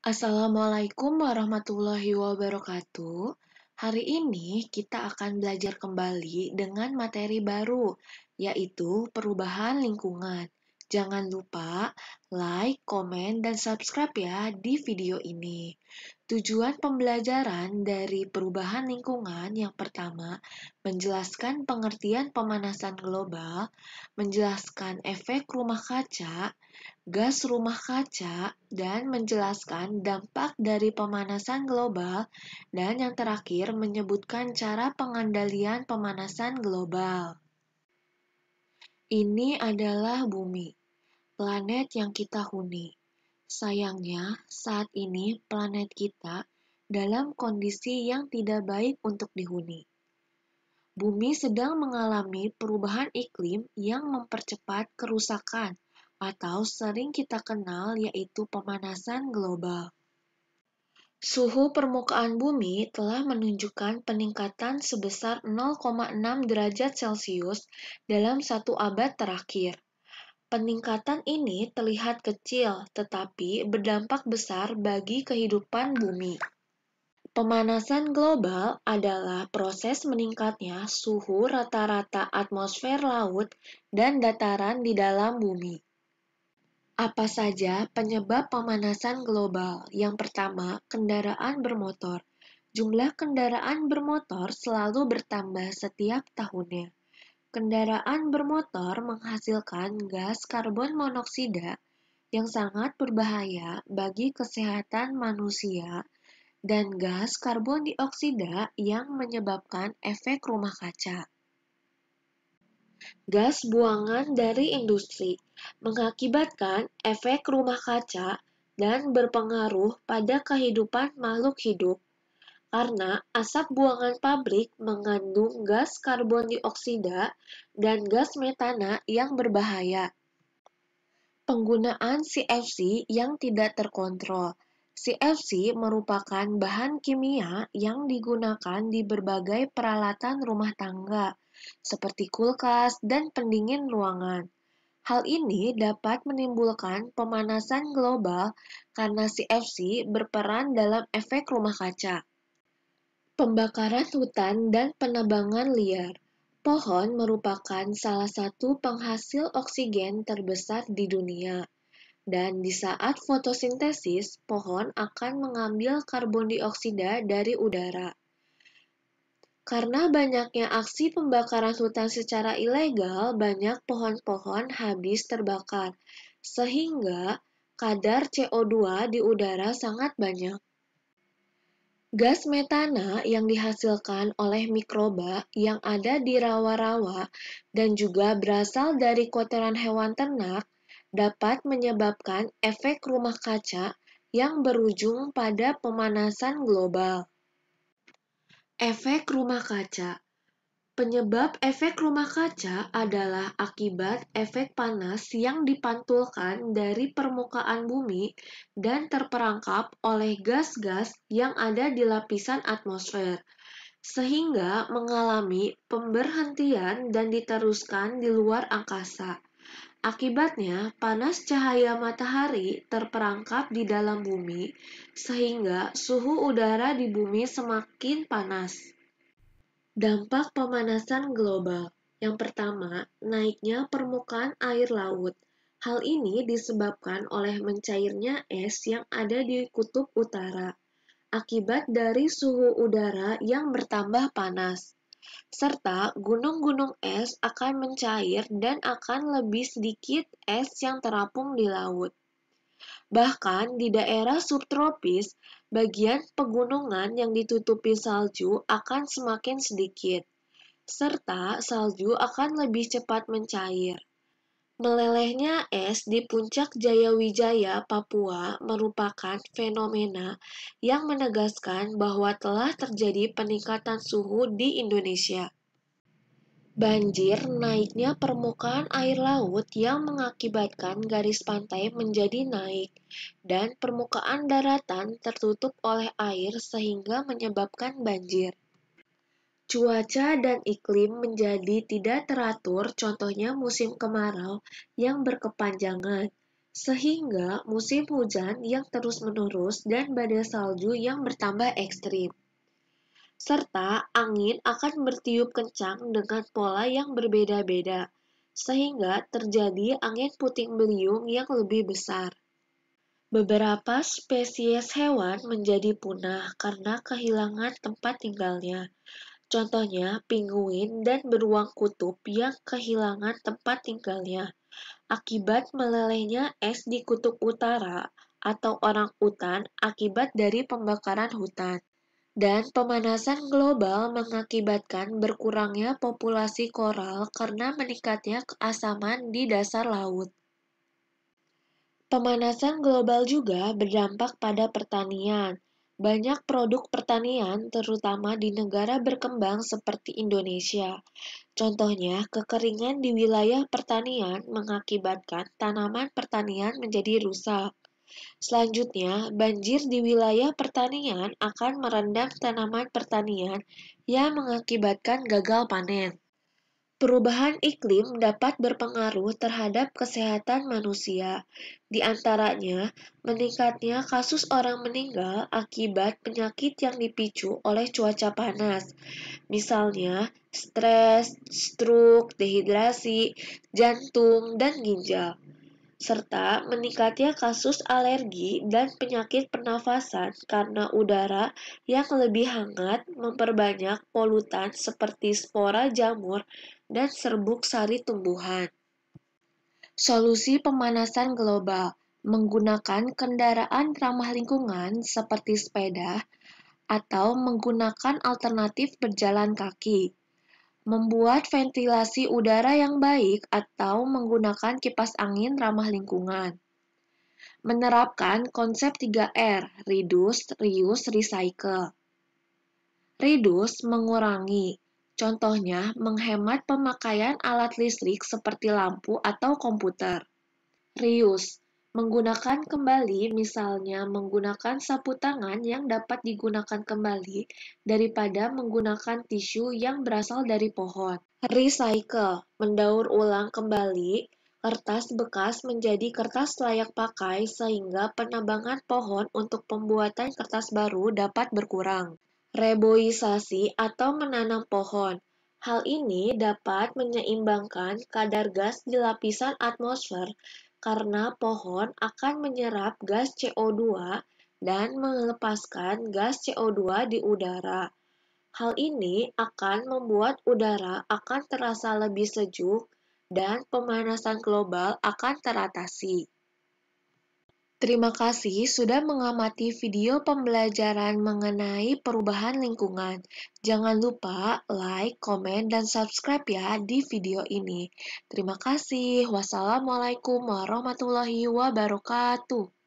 Assalamualaikum warahmatullahi wabarakatuh. Hari ini kita akan belajar kembali dengan materi baru, yaitu perubahan lingkungan. Jangan lupa like, komen, dan subscribe ya di video ini. Tujuan pembelajaran dari perubahan lingkungan yang pertama, menjelaskan pengertian pemanasan global, menjelaskan efek rumah kaca, gas rumah kaca, dan menjelaskan dampak dari pemanasan global, dan yang terakhir menyebutkan cara pengendalian pemanasan global. Ini adalah bumi, planet yang kita huni. Sayangnya, saat ini planet kita dalam kondisi yang tidak baik untuk dihuni. Bumi sedang mengalami perubahan iklim yang mempercepat kerusakan, atau sering kita kenal yaitu pemanasan global. Suhu permukaan bumi telah menunjukkan peningkatan sebesar 0,6 derajat Celcius dalam 1 abad terakhir. Peningkatan ini terlihat kecil, tetapi berdampak besar bagi kehidupan bumi. Pemanasan global adalah proses meningkatnya suhu rata-rata atmosfer laut dan dataran di dalam bumi. Apa saja penyebab pemanasan global? Yang pertama, kendaraan bermotor. Jumlah kendaraan bermotor selalu bertambah setiap tahunnya. Kendaraan bermotor menghasilkan gas karbon monoksida yang sangat berbahaya bagi kesehatan manusia dan gas karbon dioksida yang menyebabkan efek rumah kaca. Gas buangan dari industri mengakibatkan efek rumah kaca dan berpengaruh pada kehidupan makhluk hidup, karena asap buangan pabrik mengandung gas karbon dioksida dan gas metana yang berbahaya. Penggunaan CFC yang tidak terkontrol. CFC merupakan bahan kimia yang digunakan di berbagai peralatan rumah tangga, seperti kulkas dan pendingin ruangan. Hal ini dapat menimbulkan pemanasan global karena CFC berperan dalam efek rumah kaca. Pembakaran hutan dan penebangan liar. Pohon merupakan salah satu penghasil oksigen terbesar di dunia. Dan di saat fotosintesis, pohon akan mengambil karbon dioksida dari udara. Karena banyaknya aksi pembakaran hutan secara ilegal, banyak pohon-pohon habis terbakar, sehingga kadar CO2 di udara sangat banyak. Gas metana yang dihasilkan oleh mikroba yang ada di rawa-rawa dan juga berasal dari kotoran hewan ternak dapat menyebabkan efek rumah kaca yang berujung pada pemanasan global. Efek rumah kaca. Penyebab efek rumah kaca adalah akibat efek panas yang dipantulkan dari permukaan bumi dan terperangkap oleh gas-gas yang ada di lapisan atmosfer, sehingga mengalami pemberhentian dan diteruskan di luar angkasa. Akibatnya, panas cahaya matahari terperangkap di dalam bumi, sehingga suhu udara di bumi semakin panas. Dampak pemanasan global. Yang pertama, naiknya permukaan air laut. Hal ini disebabkan oleh mencairnya es yang ada di kutub utara, akibat dari suhu udara yang bertambah panas. Serta gunung-gunung es akan mencair dan akan lebih sedikit es yang terapung di laut. Bahkan di daerah subtropis, bagian pegunungan yang ditutupi salju akan semakin sedikit, serta salju akan lebih cepat mencair. Melelehnya es di puncak Jayawijaya, Papua merupakan fenomena yang menegaskan bahwa telah terjadi peningkatan suhu di Indonesia. Banjir, naiknya permukaan air laut yang mengakibatkan garis pantai menjadi naik, dan permukaan daratan tertutup oleh air sehingga menyebabkan banjir. Cuaca dan iklim menjadi tidak teratur, contohnya musim kemarau yang berkepanjangan, sehingga musim hujan yang terus-menerus dan badai salju yang bertambah ekstrim. Serta angin akan bertiup kencang dengan pola yang berbeda-beda, sehingga terjadi angin puting beliung yang lebih besar. Beberapa spesies hewan menjadi punah karena kehilangan tempat tinggalnya. Contohnya penguin dan beruang kutub yang kehilangan tempat tinggalnya akibat melelehnya es di kutub utara atau orangutan akibat dari pembakaran hutan. Dan pemanasan global mengakibatkan berkurangnya populasi koral karena meningkatnya keasaman di dasar laut. Pemanasan global juga berdampak pada pertanian. Banyak produk pertanian, terutama di negara berkembang seperti Indonesia. Contohnya, kekeringan di wilayah pertanian mengakibatkan tanaman pertanian menjadi rusak. Selanjutnya, banjir di wilayah pertanian akan merendam tanaman pertanian yang mengakibatkan gagal panen. Perubahan iklim dapat berpengaruh terhadap kesehatan manusia, di antaranya meningkatnya kasus orang meninggal akibat penyakit yang dipicu oleh cuaca panas, misalnya stres, stroke, dehidrasi, jantung, dan ginjal, serta meningkatnya kasus alergi dan penyakit pernafasan karena udara yang lebih hangat memperbanyak polutan seperti spora jamur dan serbuk sari tumbuhan. Solusi pemanasan global menggunakan kendaraan ramah lingkungan seperti sepeda atau menggunakan alternatif berjalan kaki, membuat ventilasi udara yang baik atau menggunakan kipas angin ramah lingkungan. Menerapkan konsep 3R, Reduce, Reuse, Recycle. Reduce mengurangi, contohnya menghemat pemakaian alat listrik seperti lampu atau komputer. Reuse, menggunakan kembali, misalnya menggunakan sapu tangan yang dapat digunakan kembali daripada menggunakan tisu yang berasal dari pohon. Recycle, mendaur ulang kembali kertas bekas menjadi kertas layak pakai sehingga penebangan pohon untuk pembuatan kertas baru dapat berkurang. Reboisasi atau menanam pohon. Hal ini dapat menyeimbangkan kadar gas di lapisan atmosfer karena pohon akan menyerap gas CO2 dan melepaskan gas CO2 di udara. Hal ini akan membuat udara akan terasa lebih sejuk dan pemanasan global akan teratasi. Terima kasih sudah mengamati video pembelajaran mengenai perubahan lingkungan. Jangan lupa like, komen, dan subscribe ya di video ini. Terima kasih. Wassalamualaikum warahmatullahi wabarakatuh.